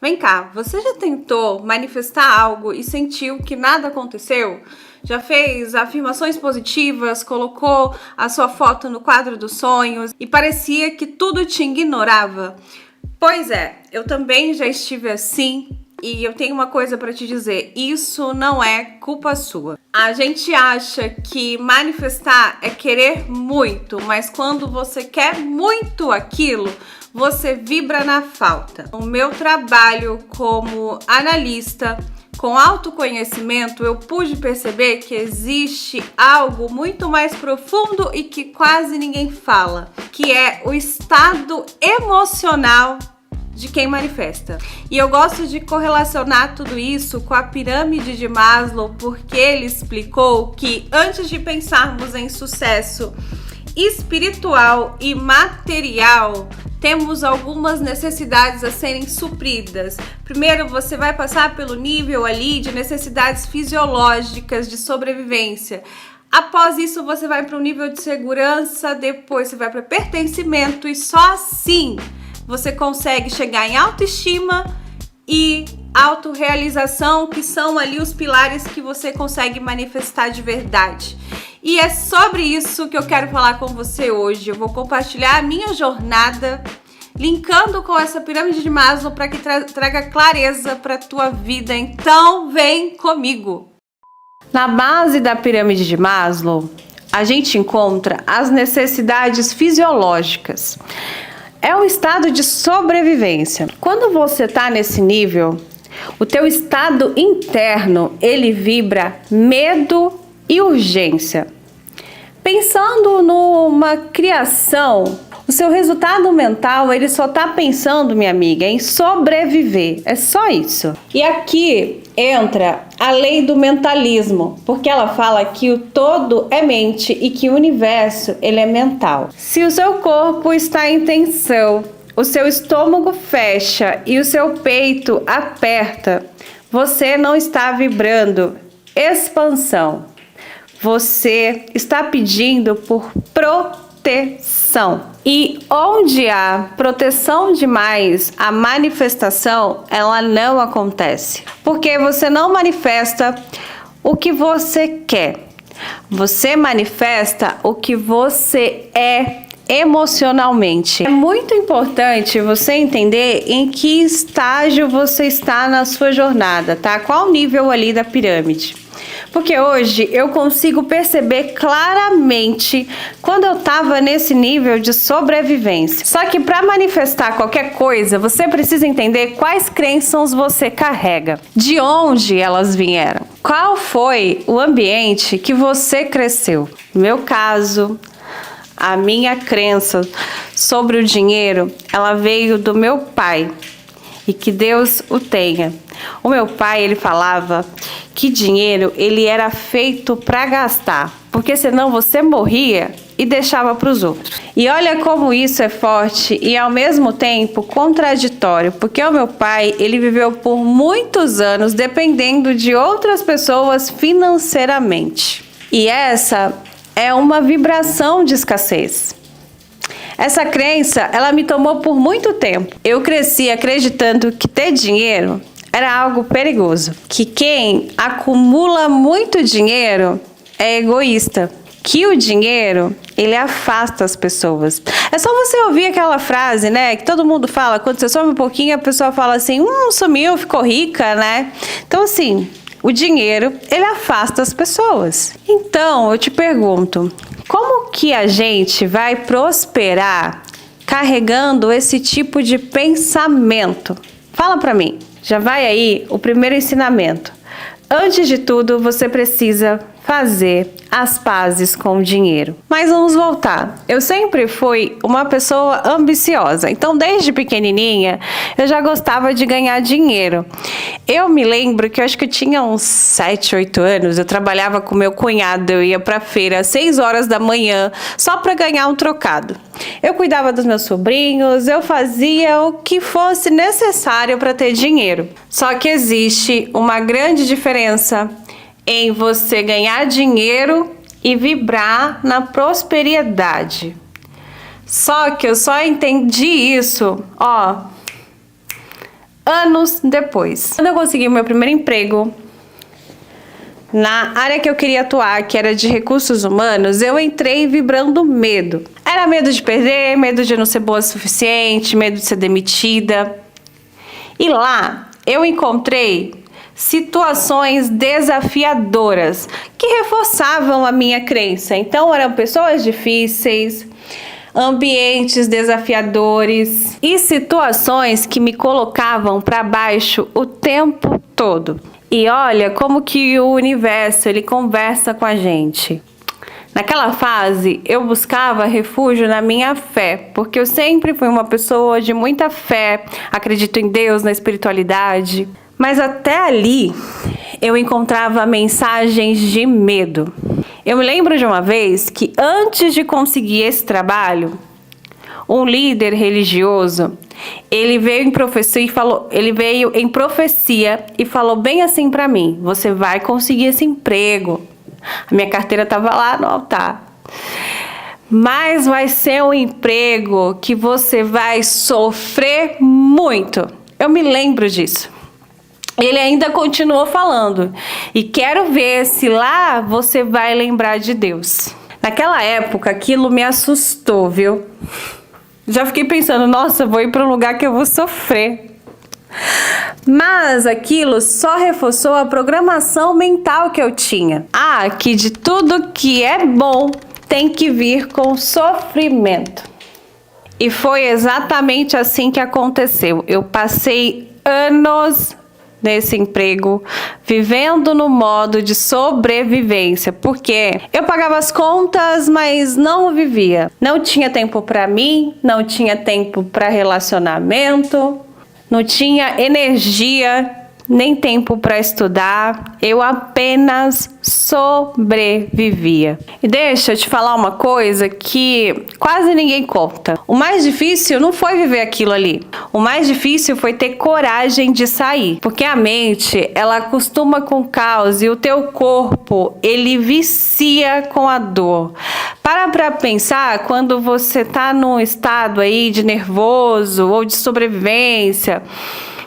Vem cá, você já tentou manifestar algo e sentiu que nada aconteceu? Já fez afirmações positivas, colocou a sua foto no quadro dos sonhos e parecia que tudo te ignorava? Pois é, eu também já estive assim e eu tenho uma coisa para te dizer: isso não é culpa sua. A gente acha que manifestar é querer muito, mas quando você quer muito aquilo, você vibra na falta. No meu trabalho como analista com autoconhecimento, eu pude perceber que existe algo muito mais profundo e que quase ninguém fala, que é o estado emocional de quem manifesta. E eu gosto de correlacionar tudo isso com a pirâmide de Maslow, porque ele explicou que antes de pensarmos em sucesso espiritual e material, temos algumas necessidades a serem supridas. Primeiro, você vai passar pelo nível ali de necessidades fisiológicas de sobrevivência. Após isso, você vai para o nível de segurança, depois você vai para pertencimento e só assim você consegue chegar em autoestima e autorrealização, que são ali os pilares que você consegue manifestar de verdade. E é sobre isso que eu quero falar com você hoje. Eu vou compartilhar a minha jornada, linkando com essa pirâmide de Maslow para que traga clareza para a tua vida. Então, vem comigo! Na base da pirâmide de Maslow, a gente encontra as necessidades fisiológicas. É um estado de sobrevivência. Quando você está nesse nível, o teu estado interno, ele vibra medo e urgência. Pensando numa criação, o seu resultado mental, ele só está pensando, minha amiga, em sobreviver. É só isso. E aqui entra a lei do mentalismo, porque ela fala que o todo é mente e que o universo, ele é mental. Se o seu corpo está em tensão, o seu estômago fecha e o seu peito aperta, você não está vibrando expansão. Você está pedindo por proteção. E onde há proteção demais, a manifestação, ela não acontece. Porque você não manifesta o que você quer. Você manifesta o que você é emocionalmente. É muito importante você entender em que estágio você está na sua jornada, tá? Qual nível ali da pirâmide? Porque hoje eu consigo perceber claramente quando eu estava nesse nível de sobrevivência. Só que para manifestar qualquer coisa, você precisa entender quais crenças você carrega, de onde elas vieram, qual foi o ambiente que você cresceu. No meu caso, a minha crença sobre o dinheiro, ela veio do meu pai. E que Deus o tenha. O meu pai, ele falava que dinheiro, ele era feito para gastar, porque senão você morria e deixava para os outros. E olha como isso é forte e ao mesmo tempo contraditório, porque o meu pai, ele viveu por muitos anos dependendo de outras pessoas financeiramente. E essa é uma vibração de escassez. Essa crença, ela me tomou por muito tempo. Eu cresci acreditando que ter dinheiro era algo perigoso. Que quem acumula muito dinheiro é egoísta. Que o dinheiro, ele afasta as pessoas. É só você ouvir aquela frase, né? Que todo mundo fala, quando você some um pouquinho, a pessoa fala assim, sumiu, ficou rica, né? Então, assim, o dinheiro, ele afasta as pessoas. Então, eu te pergunto, como que a gente vai prosperar carregando esse tipo de pensamento? Fala pra mim. Já vai aí o primeiro ensinamento. Antes de tudo, você precisa fazer as pazes com o dinheiro. Mas vamos voltar. Eu sempre fui uma pessoa ambiciosa. Então, desde pequenininha, eu já gostava de ganhar dinheiro. Eu me lembro que eu acho que eu tinha uns 7, 8 anos. Eu trabalhava com meu cunhado. Eu ia pra feira às 6 horas da manhã só para ganhar um trocado. Eu cuidava dos meus sobrinhos. Eu fazia o que fosse necessário para ter dinheiro. Só que existe uma grande diferença em você ganhar dinheiro e vibrar na prosperidade. Só que eu só entendi isso, anos depois. Quando eu consegui o meu primeiro emprego, na área que eu queria atuar, que era de recursos humanos, eu entrei vibrando medo. Era medo de perder, medo de não ser boa o suficiente, medo de ser demitida. E lá eu encontrei situações desafiadoras que reforçavam a minha crença. Então eram pessoas difíceis, ambientes desafiadores e situações que me colocavam para baixo o tempo todo. E olha como que o universo, ele conversa com a gente. Naquela fase, eu buscava refúgio na minha fé, porque eu sempre fui uma pessoa de muita fé, acredito em Deus, na espiritualidade. Mas até ali, eu encontrava mensagens de medo. Eu me lembro de uma vez que antes de conseguir esse trabalho, um líder religioso, ele veio em profecia e falou bem assim para mim: você vai conseguir esse emprego. A minha carteira estava lá no altar. Mas vai ser um emprego que você vai sofrer muito. Eu me lembro disso. Ele ainda continuou falando: e quero ver se lá você vai lembrar de Deus. Naquela época, aquilo me assustou, viu? Já fiquei pensando, nossa, vou ir para um lugar que eu vou sofrer. Mas aquilo só reforçou a programação mental que eu tinha. Que de tudo que é bom tem que vir com sofrimento. E foi exatamente assim que aconteceu. Eu passei anos nesse emprego, vivendo no modo de sobrevivência, porque eu pagava as contas, mas não vivia. Não tinha tempo para mim, não tinha tempo para relacionamento, não tinha energia, nem tempo para estudar, eu apenas sobrevivia. E deixa eu te falar uma coisa que quase ninguém conta. O mais difícil não foi viver aquilo ali. O mais difícil foi ter coragem de sair. Porque a mente, ela acostuma com o caos e o teu corpo, ele vicia com a dor. Para pensar quando você tá num estado aí de nervoso ou de sobrevivência.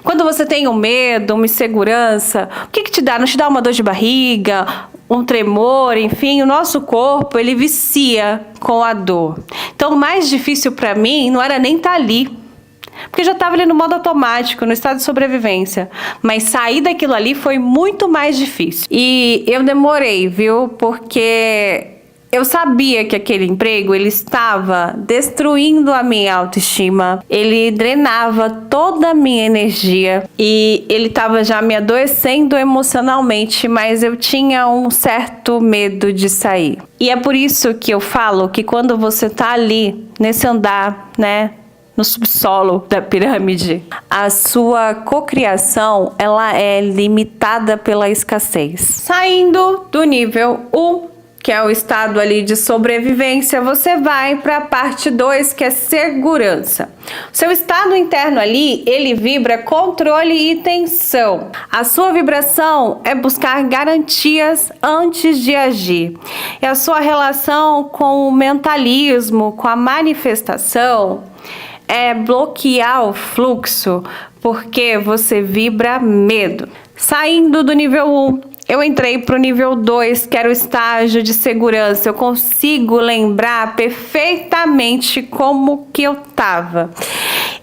Quando você tem um medo, uma insegurança, o que te dá? Não te dá uma dor de barriga, um tremor, enfim, o nosso corpo, ele vicia com a dor. Então, o mais difícil para mim não era nem estar ali, porque eu já estava ali no modo automático, no estado de sobrevivência. Mas sair daquilo ali foi muito mais difícil. E eu demorei, viu? Porque eu sabia que aquele emprego, ele estava destruindo a minha autoestima, ele drenava toda a minha energia e ele estava já me adoecendo emocionalmente, mas eu tinha um certo medo de sair. E é por isso que eu falo que quando você tá ali, nesse andar, né, no subsolo da pirâmide, a sua cocriação, ela é limitada pela escassez. Saindo do nível 1, que é o estado ali de sobrevivência, você vai para a parte 2, que é segurança. O seu estado interno ali, ele vibra controle e tensão. A sua vibração é buscar garantias antes de agir. E a sua relação com o mentalismo, com a manifestação, é bloquear o fluxo, porque você vibra medo. Saindo do nível 1, eu entrei para o nível 2, que era o estágio de segurança. Eu consigo lembrar perfeitamente como que eu estava.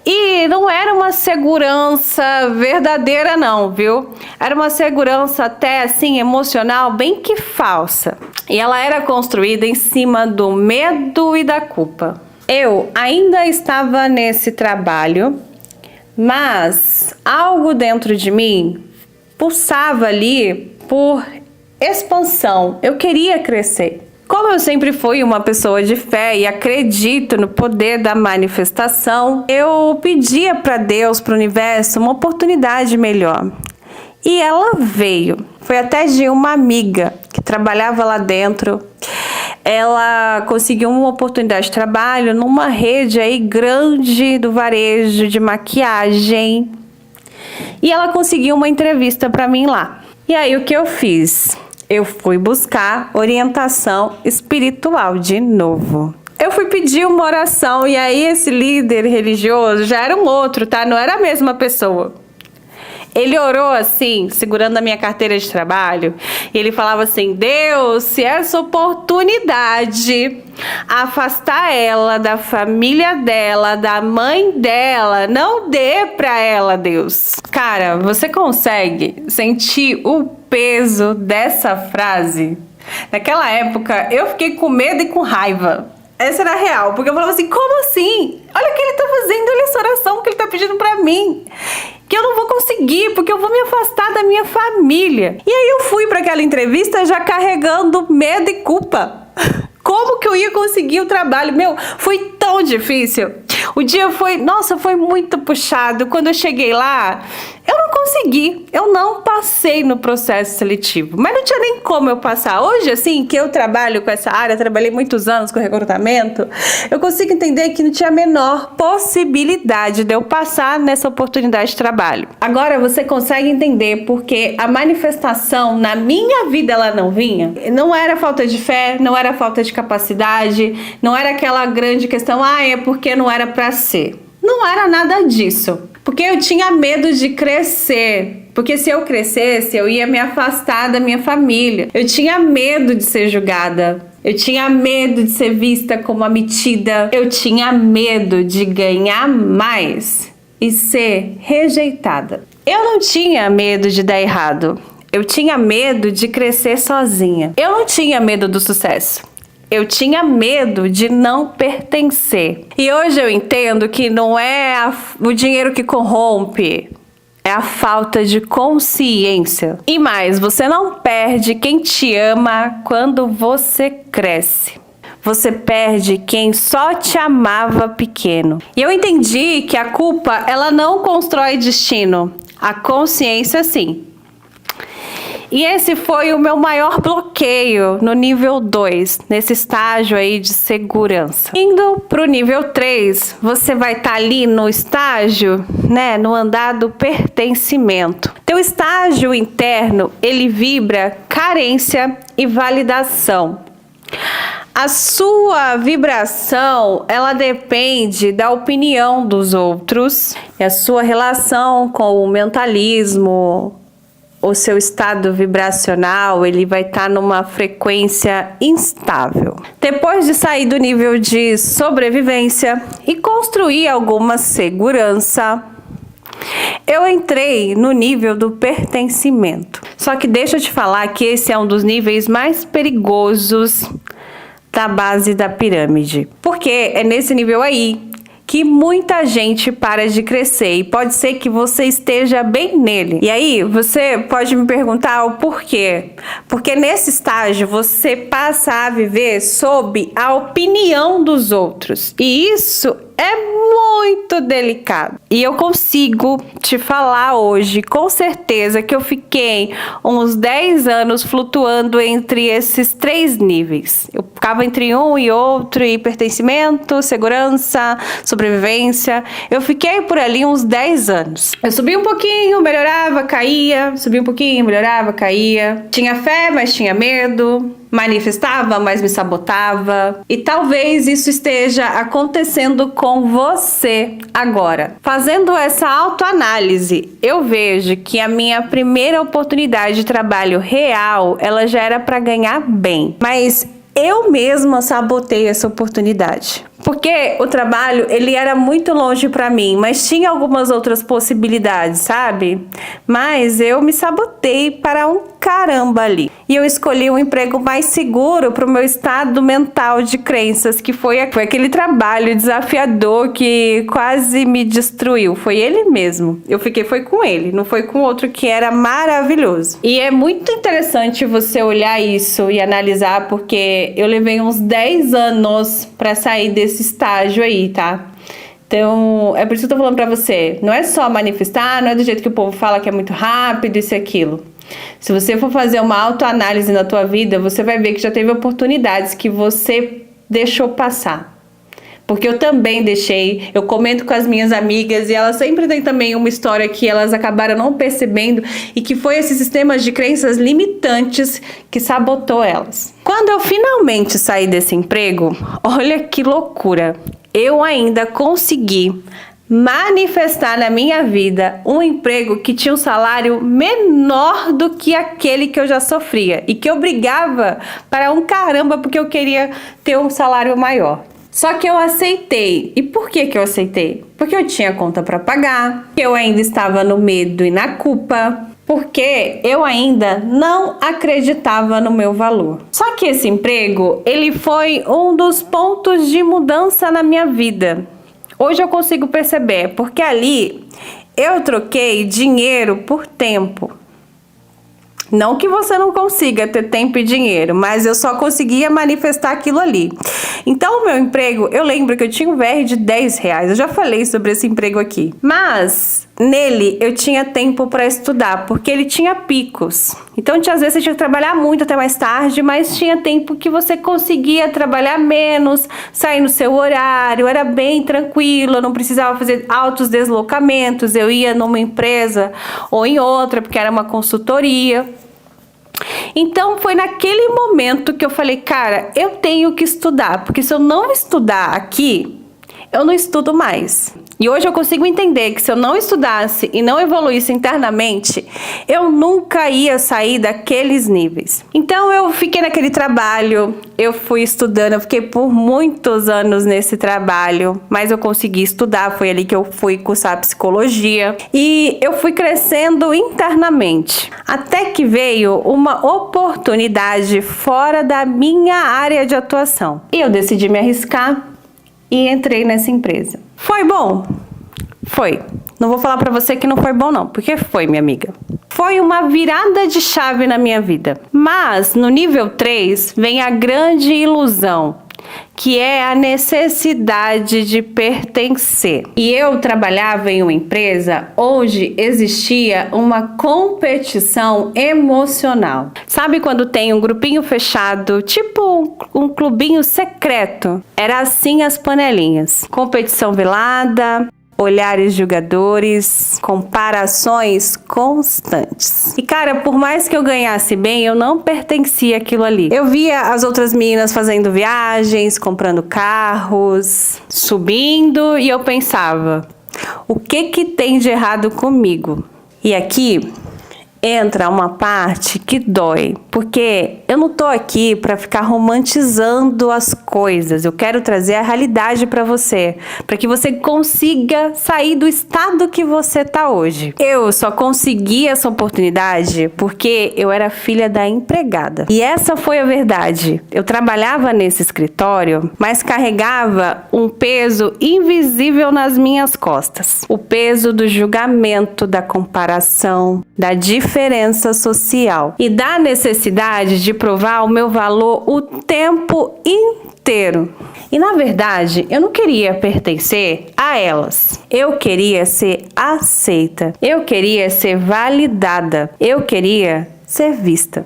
E não era uma segurança verdadeira não, viu? Era uma segurança até assim emocional, bem que falsa. E ela era construída em cima do medo e da culpa. Eu ainda estava nesse trabalho, mas algo dentro de mim pulsava ali por expansão. Eu queria crescer. Como eu sempre fui uma pessoa de fé e acredito no poder da manifestação, eu pedia para Deus, para o universo, uma oportunidade melhor. E ela veio. Foi até de uma amiga que trabalhava lá dentro. Ela conseguiu uma oportunidade de trabalho numa rede aí grande do varejo de maquiagem. E ela conseguiu uma entrevista para mim lá. E aí o que eu fiz? Eu fui buscar orientação espiritual de novo. Eu fui pedir uma oração e aí esse líder religioso já era um outro, tá? Não era a mesma pessoa. Ele orou assim, segurando a minha carteira de trabalho, e ele falava assim: Deus, se essa oportunidade afastar ela da família dela, da mãe dela, não dê pra ela, Deus. Cara, você consegue sentir o peso dessa frase? Naquela época, eu fiquei com medo e com raiva. Essa era a real, porque eu falava assim: como assim? Olha o que ele tá fazendo, olha essa oração que ele tá pedindo pra mim. Que eu não vou conseguir, porque eu vou me afastar da minha família. E aí eu fui para aquela entrevista já carregando medo e culpa. Como que eu ia conseguir o trabalho? Meu, foi tão difícil. O dia foi, nossa, foi muito puxado. Quando eu cheguei lá, eu não consegui. Eu não passei no processo seletivo. Mas não tinha nem como eu passar. Hoje, assim, que eu trabalho com essa área, trabalhei muitos anos com recrutamento, eu consigo entender que não tinha a menor possibilidade de eu passar nessa oportunidade de trabalho. Agora você consegue entender porque a manifestação na minha vida ela não vinha. Não era falta de fé, não era falta de capacidade, não era aquela grande questão, é porque não era pra ser. Não era nada disso. Porque eu tinha medo de crescer. Porque se eu crescesse, eu ia me afastar da minha família. Eu tinha medo de ser julgada. Eu tinha medo de ser vista como a metida. Eu tinha medo de ganhar mais e ser rejeitada. Eu não tinha medo de dar errado. Eu tinha medo de crescer sozinha. Eu não tinha medo do sucesso. Eu tinha medo de não pertencer. E hoje eu entendo que não é o dinheiro que corrompe, é a falta de consciência. E mais, você não perde quem te ama quando você cresce. Você perde quem só te amava pequeno. E eu entendi que a culpa, ela não constrói destino. A consciência, sim. E esse foi o meu maior bloqueio no nível 2, nesse estágio aí de segurança. Indo pro nível 3, você vai estar ali no estágio, né, no andar do pertencimento. Teu estágio interno, ele vibra carência e validação. A sua vibração, ela depende da opinião dos outros, e a sua relação com o mentalismo, o seu estado vibracional, ele vai estar numa frequência instável. Depois de sair do nível de sobrevivência e construir alguma segurança, eu entrei no nível do pertencimento. Só que deixa eu te falar que esse é um dos níveis mais perigosos da base da pirâmide. Porque é nesse nível aí que muita gente para de crescer e pode ser que você esteja bem nele. E aí você pode me perguntar o porquê. Porque nesse estágio você passa a viver sob a opinião dos outros. E isso é muito delicado. E eu consigo te falar hoje, com certeza, que eu fiquei uns 10 anos flutuando entre esses 3 níveis. Eu ficava entre um e outro, e pertencimento, segurança, sobrevivência. Eu fiquei por ali uns 10 anos. Eu subia um pouquinho, melhorava, caía. Subia um pouquinho, melhorava, caía. Tinha fé, mas tinha medo. Manifestava, mas me sabotava. E talvez isso esteja acontecendo com você agora. Fazendo essa autoanálise, eu vejo que a minha primeira oportunidade de trabalho real, ela já era para ganhar bem. Mas eu mesma sabotei essa oportunidade. Porque o trabalho, ele era muito longe para mim, mas tinha algumas outras possibilidades, sabe? Mas eu me sabotei para um caramba ali. E eu escolhi um emprego mais seguro para o meu estado mental de crenças, que foi aquele trabalho desafiador que quase me destruiu. Foi ele mesmo. Eu fiquei, foi com ele, não foi com outro que era maravilhoso. E é muito interessante você olhar isso e analisar, porque eu levei uns 10 anos para sair desse estágio aí, tá? Então, é por isso que eu tô falando pra você. Não é só manifestar, não é do jeito que o povo fala que é muito rápido, isso e aquilo. Se você for fazer uma autoanálise na tua vida, você vai ver que já teve oportunidades que você deixou passar. Porque eu também deixei, eu comento com as minhas amigas e elas sempre têm também uma história que elas acabaram não percebendo e que foi esse sistema de crenças limitantes que sabotou elas. Quando eu finalmente saí desse emprego, olha que loucura, eu ainda consegui manifestar na minha vida um emprego que tinha um salário menor do que aquele que eu já sofria e que eu brigava para um caramba porque eu queria ter um salário maior. Só que eu aceitei. E por que eu aceitei? Porque eu tinha conta para pagar, que eu ainda estava no medo e na culpa, porque eu ainda não acreditava no meu valor. Só que esse emprego, ele foi um dos pontos de mudança na minha vida. Hoje eu consigo perceber, porque ali eu troquei dinheiro por tempo. Não que você não consiga ter tempo e dinheiro, mas eu só conseguia manifestar aquilo ali. Então, o meu emprego, eu lembro que eu tinha um VR de R$10. Eu já falei sobre esse emprego aqui. Mas, nele, eu tinha tempo para estudar, porque ele tinha picos. Então, às vezes, você tinha que trabalhar muito até mais tarde, mas tinha tempo que você conseguia trabalhar menos, sair no seu horário, era bem tranquilo, eu não precisava fazer altos deslocamentos, eu ia numa empresa ou em outra, porque era uma consultoria. Então foi naquele momento que eu falei, cara, eu tenho que estudar, porque se eu não estudar aqui, eu não estudo mais. E hoje eu consigo entender que se eu não estudasse e não evoluísse internamente, eu nunca ia sair daqueles níveis. Então eu fiquei naquele trabalho, eu fui estudando, eu fiquei por muitos anos nesse trabalho, mas eu consegui estudar, foi ali que eu fui cursar psicologia e eu fui crescendo internamente. Até que veio uma oportunidade fora da minha área de atuação. E eu decidi me arriscar e entrei nessa empresa. Foi bom? Foi. Não vou falar pra você que não foi bom não, porque foi, minha amiga. Foi uma virada de chave na minha vida. Mas no nível 3 vem a grande ilusão, que é a necessidade de pertencer. E eu trabalhava em uma empresa onde existia uma competição emocional. Sabe quando tem um grupinho fechado, tipo um clubinho secreto? Era assim as panelinhas. Competição velada, olhares julgadores, comparações constantes. E cara, por mais que eu ganhasse bem, eu não pertencia àquilo ali. Eu via as outras meninas fazendo viagens, comprando carros, subindo, e eu pensava, o que tem de errado comigo? E aqui entra uma parte que dói, porque eu não tô aqui para ficar romantizando as coisas. Eu quero trazer a realidade para você, para que você consiga sair do estado que você tá hoje. Eu só consegui essa oportunidade porque eu era filha da empregada. E essa foi a verdade. Eu trabalhava nesse escritório, mas carregava um peso invisível nas minhas costas. O peso do julgamento, da comparação, da diferença social e da necessidade de provar o meu valor o tempo inteiro. E na verdade, eu não queria pertencer a elas. Eu queria ser aceita. Eu queria ser validada. Eu queria ser vista.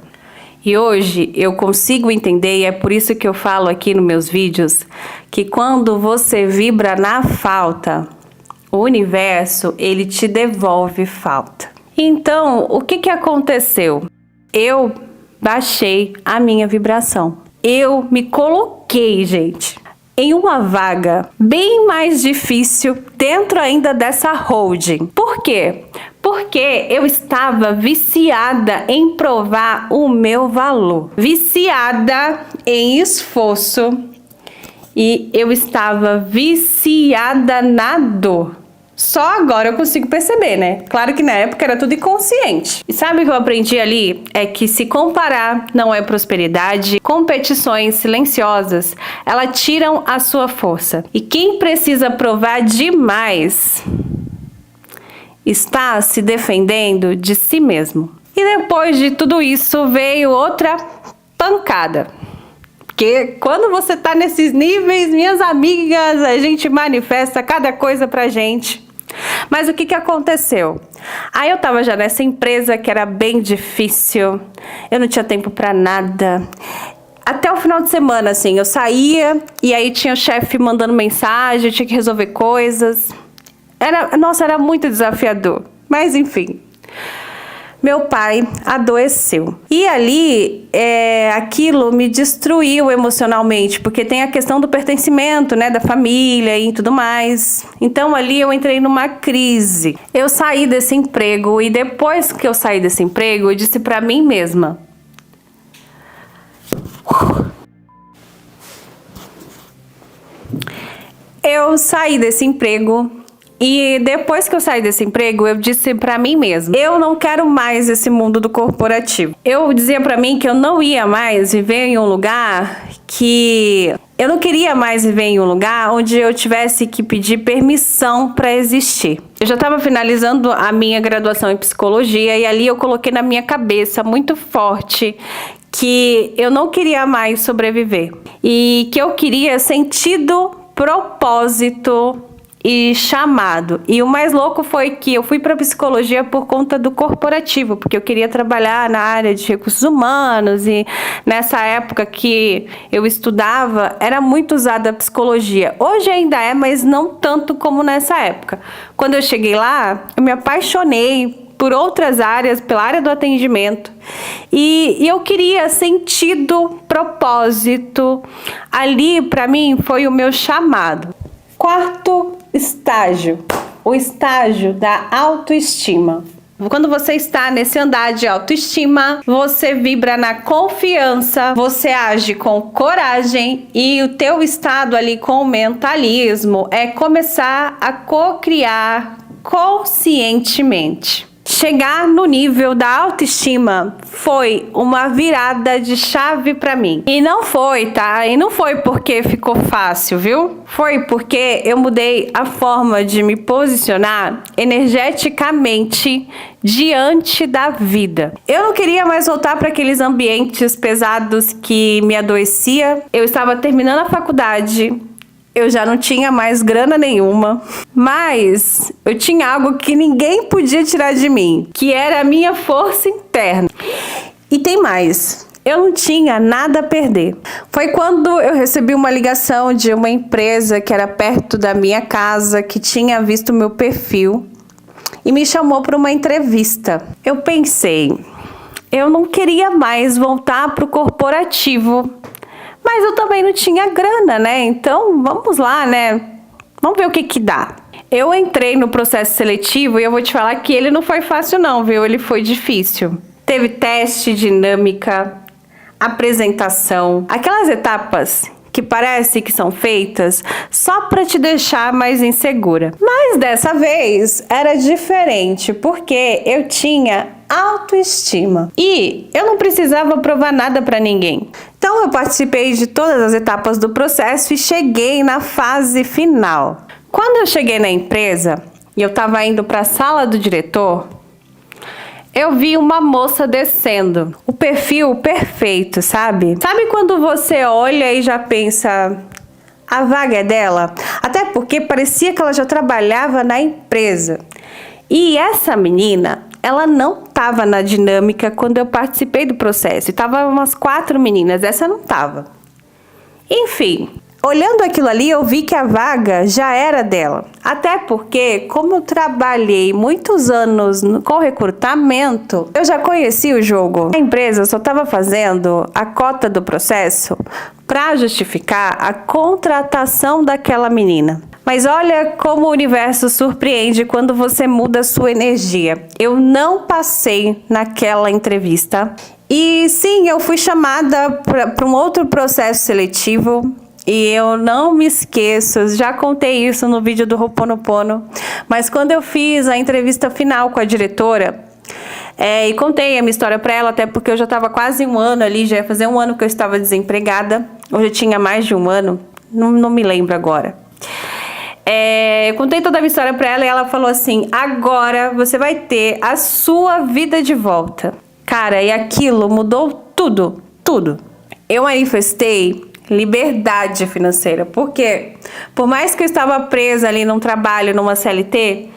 E hoje eu consigo entender, e é por isso que eu falo aqui nos meus vídeos, que quando você vibra na falta, o universo, ele te devolve falta. Então, o que aconteceu? Eu baixei a minha vibração. Eu me coloquei, gente, em uma vaga bem mais difícil dentro ainda dessa holding. Por quê? Porque eu estava viciada em provar o meu valor. Viciada em esforço. E eu estava viciada na dor. Só agora eu consigo perceber, né? Claro que na época era tudo inconsciente. E sabe o que eu aprendi ali? É que se comparar não é prosperidade. Competições silenciosas, elas tiram a sua força. E quem precisa provar demais está se defendendo de si mesmo. E depois de tudo isso veio outra pancada. Porque quando você tá nesses níveis, minhas amigas, a gente manifesta cada coisa pra gente. Mas o que aconteceu? Aí eu tava já nessa empresa que era bem difícil, eu não tinha tempo pra nada. Até o final de semana, assim, eu saía e aí tinha o chefe mandando mensagem, eu tinha que resolver coisas. Nossa, era muito desafiador. Mas enfim. meu pai adoeceu. E ali, aquilo me destruiu emocionalmente, porque tem a questão do pertencimento, né, da família e tudo mais. Então ali eu entrei numa crise. Eu saí desse emprego e depois que eu saí desse emprego, eu disse pra mim mesma: eu saí desse emprego. E depois que eu saí desse emprego, eu disse pra mim mesma: eu não quero mais esse mundo do corporativo. Eu dizia pra mim que eu não ia mais viver em um lugar que... Eu não queria mais viver em um lugar onde eu tivesse que pedir permissão pra existir. Eu já estava finalizando a minha graduação em psicologia e ali eu coloquei na minha cabeça muito forte que eu não queria mais sobreviver. E que eu queria sentido, propósito e chamado. E o mais louco foi que eu fui para psicologia por conta do corporativo, porque eu queria trabalhar na área de recursos humanos e nessa época que eu estudava era muito usada a psicologia. Hoje ainda é, mas não tanto como nessa época. Quando eu cheguei lá, eu me apaixonei por outras áreas, pela área do atendimento. E eu queria sentido, propósito. Ali, para mim, foi o meu chamado. Quarto estágio, o estágio da autoestima. Quando você está nesse andar de autoestima, você vibra na confiança, você age com coragem e o teu estado ali com o mentalismo é começar a co-criar conscientemente. Chegar no nível da autoestima foi uma virada de chave pra mim. E não foi, tá? E não foi porque ficou fácil, viu? Foi porque eu mudei a forma de me posicionar energeticamente diante da vida. Eu não queria mais voltar para aqueles ambientes pesados que me adoecia. Eu estava terminando a faculdade. Eu já não tinha mais grana nenhuma, mas eu tinha algo que ninguém podia tirar de mim, que era a minha força interna. E tem mais, eu não tinha nada a perder. Foi quando eu recebi uma ligação de uma empresa que era perto da minha casa, que tinha visto meu perfil e me chamou para uma entrevista. Eu pensei, eu não queria mais voltar para o corporativo, mas eu também não tinha grana, né? Então, vamos lá, né? Vamos ver o que que dá. Eu entrei no processo seletivo e eu vou te falar que ele não foi fácil não, viu? Ele foi difícil. Teve teste, dinâmica, apresentação. Aquelas etapas que parece que são feitas só para te deixar mais insegura. Mas dessa vez era diferente, porque eu tinha autoestima e eu não precisava provar nada para ninguém. Então eu participei de todas as etapas do processo e cheguei na fase final. Quando eu cheguei na empresa e eu estava indo para a sala do diretor, eu vi uma moça descendo. O perfil perfeito, sabe? Sabe quando você olha e já pensa, a vaga é dela? Até porque parecia que ela já trabalhava na empresa. E essa menina, ela não estava na dinâmica quando eu participei do processo. Tava umas 4 meninas, essa não estava. Enfim, olhando aquilo ali, eu vi que a vaga já era dela. Até porque, como eu trabalhei muitos anos com recrutamento, eu já conheci o jogo. A empresa só estava fazendo a cota do processo para justificar a contratação daquela menina. Mas olha como o universo surpreende quando você muda a sua energia. Eu não passei naquela entrevista. E sim, eu fui chamada para um outro processo seletivo. E eu não me esqueço, já contei isso no vídeo do Ho'oponopono, mas quando eu fiz a entrevista final com a diretora, e contei a minha história para ela, até porque eu já estava quase 1 ano ali, já ia fazer 1 ano que eu estava desempregada, ou já tinha mais de 1 ano, não me lembro agora. Eu contei toda a minha história para ela e ela falou assim, agora você vai ter a sua vida de volta. Cara, e aquilo mudou tudo, tudo. Eu manifestei liberdade financeira, porque por mais que eu estava presa ali num trabalho, numa CLT,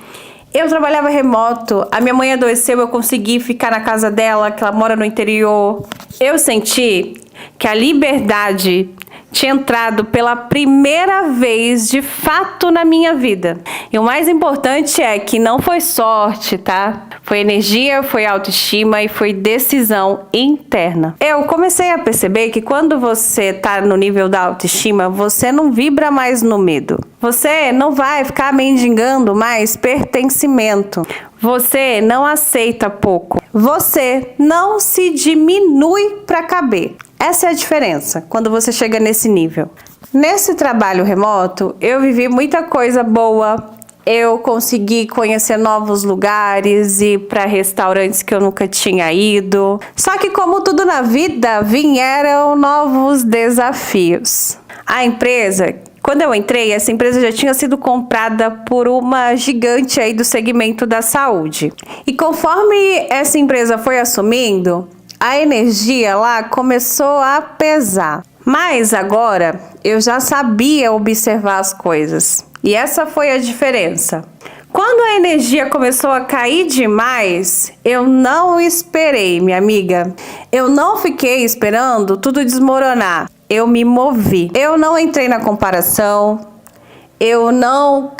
eu trabalhava remoto, a minha mãe adoeceu, eu consegui ficar na casa dela, que ela mora no interior. Eu senti que a liberdade tinha entrado pela primeira vez de fato na minha vida. E o mais importante é que não foi sorte, tá? Foi energia, foi autoestima e foi decisão interna. Eu comecei a perceber que quando você tá no nível da autoestima, você não vibra mais no medo. Você não vai ficar mendigando mais pertencimento. Você não aceita pouco. Você não se diminui para caber. Essa é a diferença quando você chega nesse nível. Nesse trabalho remoto, eu vivi muita coisa boa. Eu consegui conhecer novos lugares, ir para restaurantes que eu nunca tinha ido. Só que como tudo na vida, vieram novos desafios. A empresa, quando eu entrei, essa empresa já tinha sido comprada por uma gigante aí do segmento da saúde. E conforme essa empresa foi assumindo, a energia lá começou a pesar. Mas agora eu já sabia observar as coisas. E essa foi a diferença. Quando a energia começou a cair demais, eu não esperei, minha amiga. Eu não fiquei esperando tudo desmoronar. Eu me movi. Eu não entrei na comparação. Eu não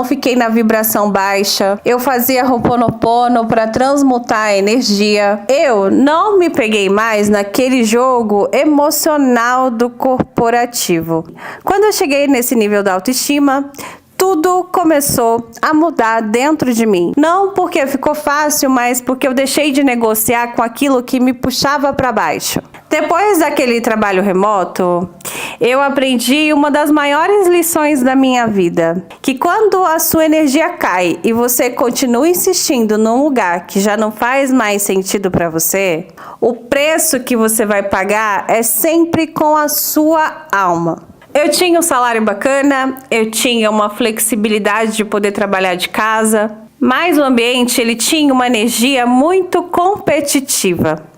fiquei na vibração baixa. Eu fazia Ho'oponopono para transmutar a energia. Eu não me peguei mais naquele jogo emocional do corporativo. Quando eu cheguei nesse nível da autoestima, tudo começou a mudar dentro de mim. Não porque ficou fácil, mas porque eu deixei de negociar com aquilo que me puxava para baixo. Depois daquele trabalho remoto, eu aprendi uma das maiores lições da minha vida, que quando a sua energia cai e você continua insistindo num lugar que já não faz mais sentido para você, o preço que você vai pagar é sempre com a sua alma. Eu tinha um salário bacana, eu tinha uma flexibilidade de poder trabalhar de casa, mas o ambiente ele tinha uma energia muito competitiva.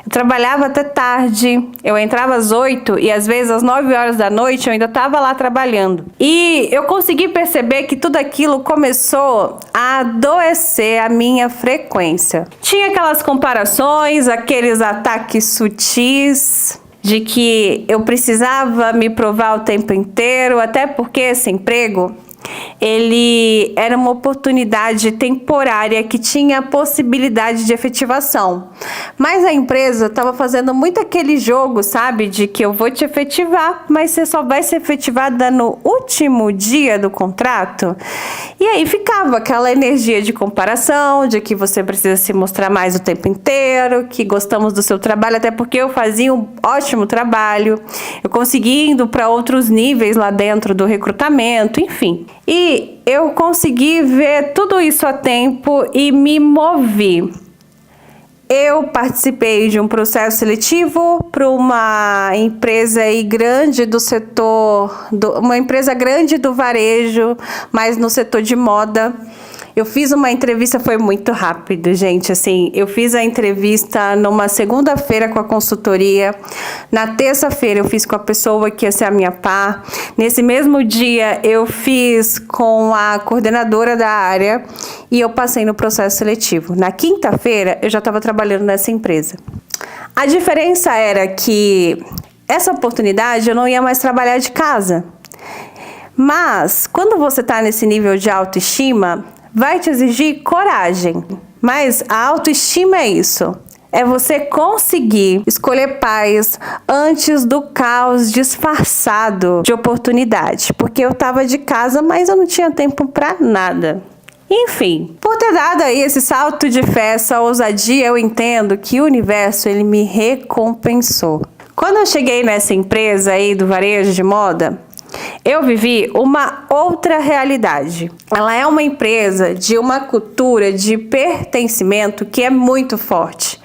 Eu trabalhava até tarde, eu entrava às 8 e às vezes às 9 horas da noite eu ainda estava lá trabalhando. E eu consegui perceber que tudo aquilo começou a adoecer a minha frequência. Tinha aquelas comparações, aqueles ataques sutis de que eu precisava me provar o tempo inteiro, até porque esse emprego ele era uma oportunidade temporária que tinha possibilidade de efetivação. Mas a empresa estava fazendo muito aquele jogo, sabe? De que eu vou te efetivar, mas você só vai ser efetivada no último dia do contrato. E aí ficava aquela energia de comparação, de que você precisa se mostrar mais o tempo inteiro, que gostamos do seu trabalho, até porque eu fazia um ótimo trabalho. Eu consegui indo para outros níveis lá dentro do recrutamento, enfim. E eu consegui ver tudo isso a tempo e me movi. Eu participei de um processo seletivo para uma empresa aí grande do setor, uma empresa grande do varejo, mas no setor de moda. Eu fiz uma entrevista, foi muito rápido, gente, assim, eu fiz a entrevista numa segunda-feira com a consultoria, na terça-feira eu fiz com a pessoa que ia ser a minha par, nesse mesmo dia eu fiz com a coordenadora da área e eu passei no processo seletivo. Na quinta-feira eu já estava trabalhando nessa empresa. A diferença era que essa oportunidade eu não ia mais trabalhar de casa, mas quando você está nesse nível de autoestima, vai te exigir coragem, mas a autoestima é isso. É você conseguir escolher paz antes do caos disfarçado de oportunidade. Porque eu estava de casa, mas eu não tinha tempo para nada. Enfim, por ter dado aí esse salto de fé, essa ousadia, eu entendo que o universo ele me recompensou. Quando eu cheguei nessa empresa aí do varejo de moda, eu vivi uma outra realidade. Ela é uma empresa de uma cultura de pertencimento que é muito forte.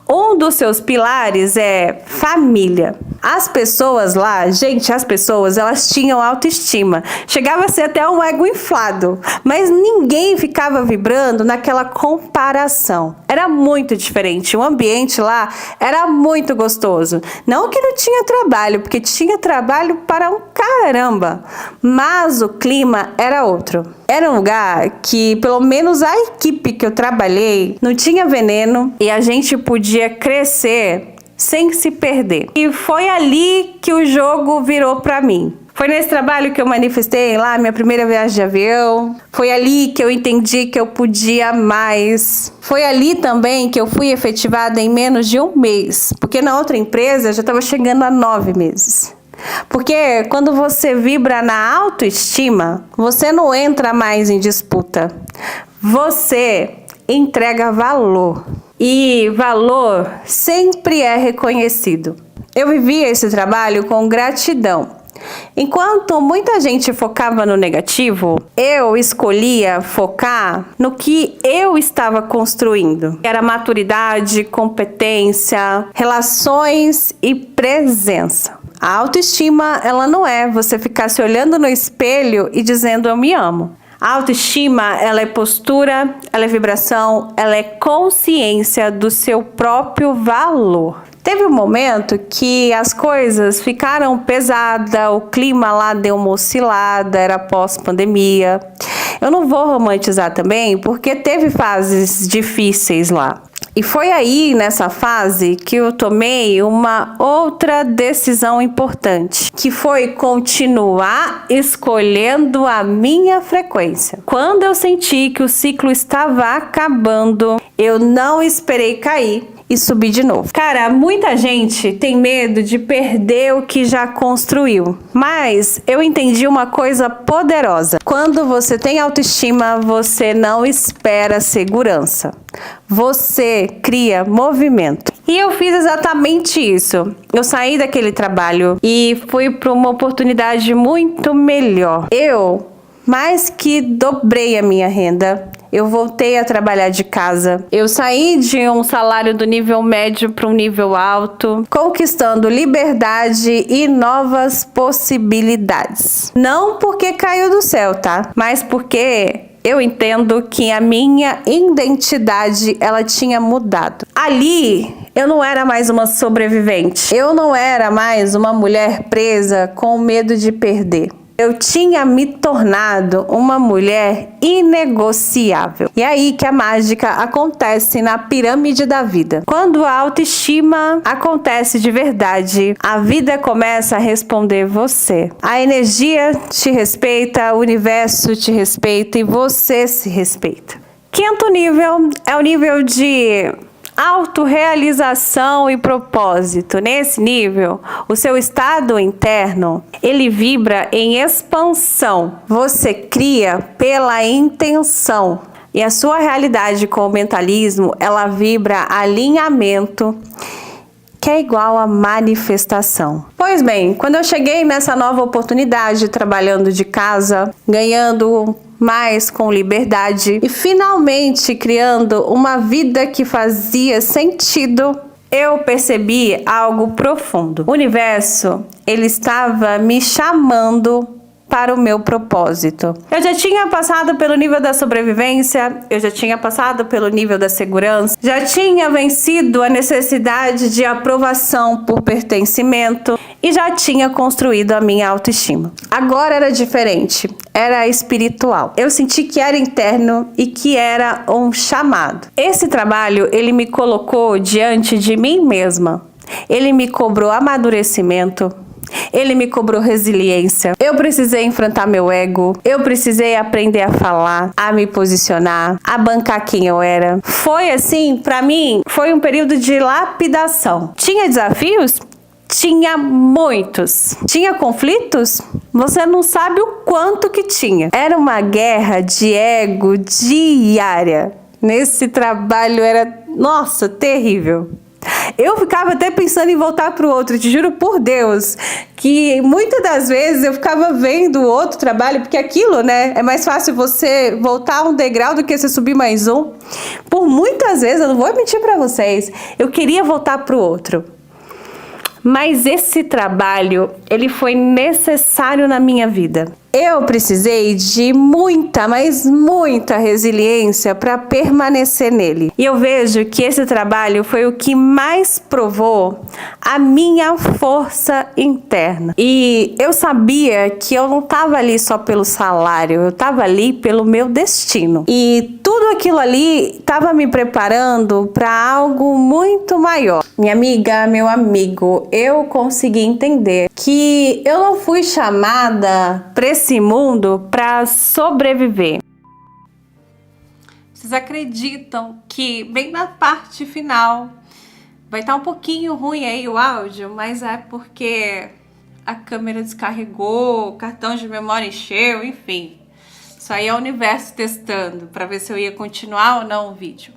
Um dos seus pilares é família. As pessoas lá, gente, elas tinham autoestima. Chegava a ser até um ego inflado, mas ninguém ficava vibrando naquela comparação. Era muito diferente. O ambiente lá era muito gostoso. Não que não tinha trabalho, porque tinha trabalho para um caramba, mas o clima era outro. Era um lugar que, pelo menos a equipe que eu trabalhei, não tinha veneno e a gente podia crescer sem se perder. E foi ali que o jogo virou pra mim. Foi nesse trabalho que eu manifestei lá minha primeira viagem de avião. Foi ali que eu entendi que eu podia mais. Foi ali também que eu fui efetivada em menos de um mês. Porque na outra empresa eu já estava chegando a 9 meses. Porque quando você vibra na autoestima, você não entra mais em disputa. Você entrega valor. E valor sempre é reconhecido. Eu vivia esse trabalho com gratidão. Enquanto muita gente focava no negativo, eu escolhia focar no que eu estava construindo. Era maturidade, competência, relações e presença. A autoestima, ela não é você ficar se olhando no espelho e dizendo eu me amo. A autoestima, ela é postura, ela é vibração, ela é consciência do seu próprio valor. Teve um momento que as coisas ficaram pesadas, o clima lá deu uma oscilada, era pós-pandemia. Eu não vou romantizar também, porque teve fases difíceis lá. E foi aí, nessa fase, que eu tomei uma outra decisão importante, que foi continuar escolhendo a minha frequência. Quando eu senti que o ciclo estava acabando, eu não esperei cair e subir de novo. Cara, muita gente tem medo de perder o que já construiu, mas eu entendi uma coisa poderosa. Quando você tem autoestima, você não espera segurança. Você cria movimento. E eu fiz exatamente isso. Eu saí daquele trabalho e fui para uma oportunidade muito melhor. Eu mais que dobrei a minha renda. Eu voltei a trabalhar de casa. Eu saí de um salário do nível médio para um nível alto, conquistando liberdade e novas possibilidades. Não porque caiu do céu, tá? Mas porque eu entendo que a minha identidade, ela tinha mudado. Ali, eu não era mais uma sobrevivente. Eu não era mais uma mulher presa com medo de perder. Eu tinha me tornado uma mulher inegociável. E é aí que a mágica acontece na pirâmide da vida. Quando a autoestima acontece de verdade, a vida começa a responder você. A energia te respeita, o universo te respeita e você se respeita. Quinto nível é o nível de autorrealização e propósito. Nesse nível, o seu estado interno, ele vibra em expansão. Você cria pela intenção. E a sua realidade com o mentalismo, ela vibra alinhamento, que é igual a manifestação. Pois bem, quando eu cheguei nessa nova oportunidade, trabalhando de casa, ganhando mais com liberdade e finalmente criando uma vida que fazia sentido, eu percebi algo profundo. O universo, ele estava me chamando para o meu propósito. Eu já tinha passado pelo nível da sobrevivência, eu já tinha passado pelo nível da segurança, já tinha vencido a necessidade de aprovação por pertencimento e já tinha construído a minha autoestima. Agora era diferente, era espiritual. Eu senti que era interno e que era um chamado. Esse trabalho, ele me colocou diante de mim mesma. Ele me cobrou amadurecimento. Ele me cobrou resiliência. Eu precisei enfrentar meu ego. Eu precisei aprender a falar, a me posicionar, a bancar quem eu era. Foi assim, pra mim, foi um período de lapidação. Tinha desafios? Tinha muitos. Tinha conflitos? Você não sabe o quanto que tinha. Era uma guerra de ego diária. Nesse trabalho era, nossa, terrível. Eu ficava até pensando em voltar para o outro, te juro por Deus, que muitas das vezes eu ficava vendo o outro trabalho, porque aquilo, né, é mais fácil você voltar um degrau do que você subir mais um. Por muitas vezes, eu não vou mentir para vocês, eu queria voltar para o outro. Mas esse trabalho, ele foi necessário na minha vida. Eu precisei de muita, mas muita resiliência para permanecer nele. E eu vejo que esse trabalho foi o que mais provou a minha força interna. E eu sabia que eu não estava ali só pelo salário, eu estava ali pelo meu destino. E tudo aquilo ali estava me preparando para algo muito maior. Minha amiga, meu amigo, eu consegui entender que eu não fui chamada para esse mundo para sobreviver. Vocês acreditam que bem na parte final vai estar um pouquinho ruim aí o áudio, mas é porque a câmera descarregou, o cartão de memória encheu, enfim. Isso aí é o universo testando para ver se eu ia continuar ou não o vídeo.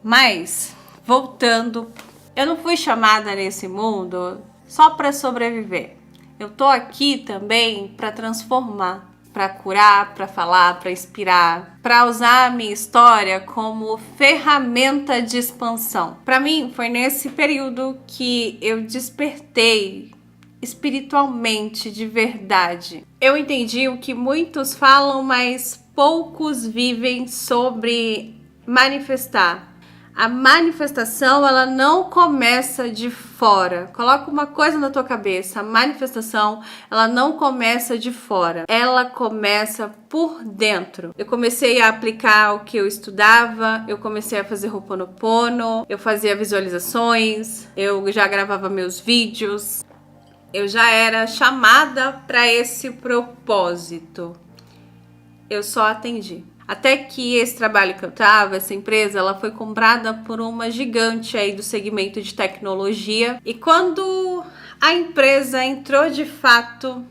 Mas, voltando, eu não fui chamada nesse mundo só para sobreviver. Eu tô aqui também para transformar, para curar, para falar, para inspirar, para usar a minha história como ferramenta de expansão. Para mim, foi nesse período que eu despertei espiritualmente de verdade. Eu entendi o que muitos falam, mas poucos vivem sobre manifestar. A manifestação, ela não começa de fora. Coloca uma coisa na tua cabeça. A manifestação, ela não começa de fora. Ela começa por dentro. Eu comecei a aplicar o que eu estudava. Eu comecei a fazer Ho'oponopono. Eu fazia visualizações. Eu já gravava meus vídeos. Eu já era chamada para esse propósito. Eu só atendi. Até que esse trabalho que eu tava, essa empresa, ela foi comprada por uma gigante aí do segmento de tecnologia. E quando a empresa entrou de fato,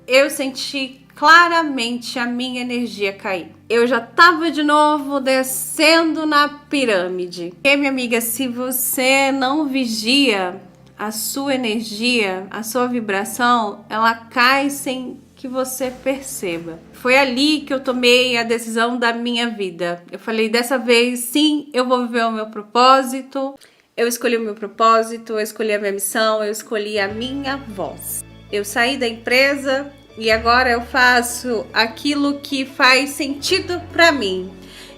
eu senti claramente a minha energia cair. Eu já tava de novo descendo na pirâmide. E minha amiga, se você não vigia a sua energia, a sua vibração, ela cai sem que você perceba. Foi ali que eu tomei a decisão da minha vida. Eu falei, dessa vez, sim, eu vou viver o meu propósito. Eu escolhi o meu propósito, eu escolhi a minha missão, eu escolhi a minha voz. Eu saí da empresa e agora eu faço aquilo que faz sentido para mim.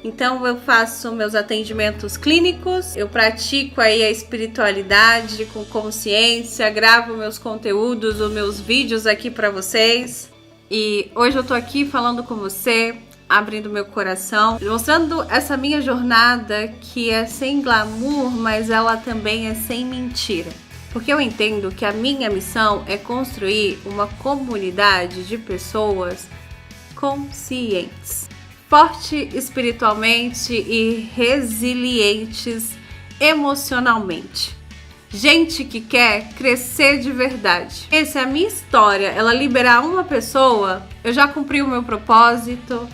Então eu faço meus atendimentos clínicos, eu pratico aí a espiritualidade com consciência, gravo meus conteúdos, os meus vídeos aqui para vocês. E hoje eu tô aqui falando com você, abrindo meu coração, mostrando essa minha jornada que é sem glamour, mas ela também é sem mentira. Porque eu entendo que a minha missão é construir uma comunidade de pessoas conscientes, fortes espiritualmente e resilientes emocionalmente. Gente que quer crescer de verdade. Essa é a minha história. Ela liberar uma pessoa, eu já cumpri o meu propósito.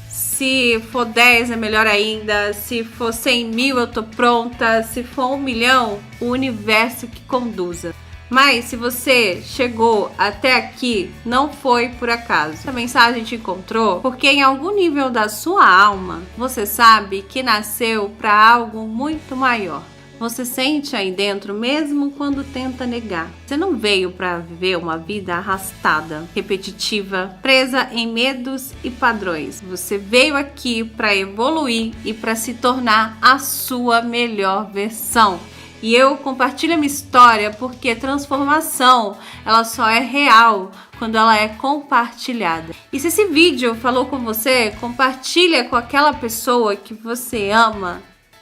Se for 10 é melhor ainda. Se for 100 mil eu tô pronta. Se for 1 milhão, o universo que conduza. Mas se você chegou até aqui, não foi por acaso. Essa mensagem te encontrou porque em algum nível da sua alma, você sabe que nasceu para algo muito maior. Você sente aí dentro, mesmo quando tenta negar. Você não veio para viver uma vida arrastada, repetitiva, presa em medos e padrões. Você veio aqui para evoluir e para se tornar a sua melhor versão. E eu compartilho a minha história porque transformação, ela só é real quando ela é compartilhada. E se esse vídeo falou com você, compartilha com aquela pessoa que você ama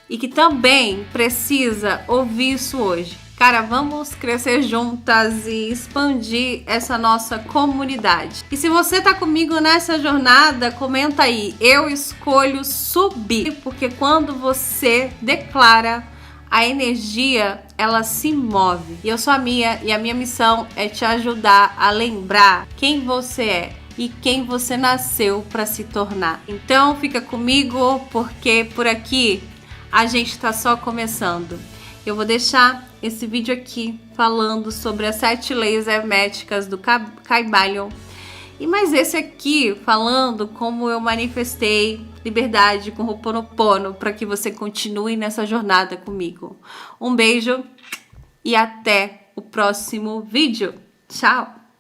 e que também precisa ouvir isso hoje. Cara, vamos crescer juntas e expandir essa nossa comunidade. E se você tá comigo nessa jornada, comenta aí, eu escolho subir, porque quando você declara, a energia, ela se move. E eu sou a Mia e a minha missão é te ajudar a lembrar quem você é e quem você nasceu para se tornar. Então fica comigo, porque por aqui a gente está só começando. Eu vou deixar esse vídeo aqui falando sobre as 7 leis herméticas do Kybalion. E mais esse aqui falando como eu manifestei liberdade com Ho'oponopono para que você continue nessa jornada comigo. Um beijo e até o próximo vídeo. Tchau!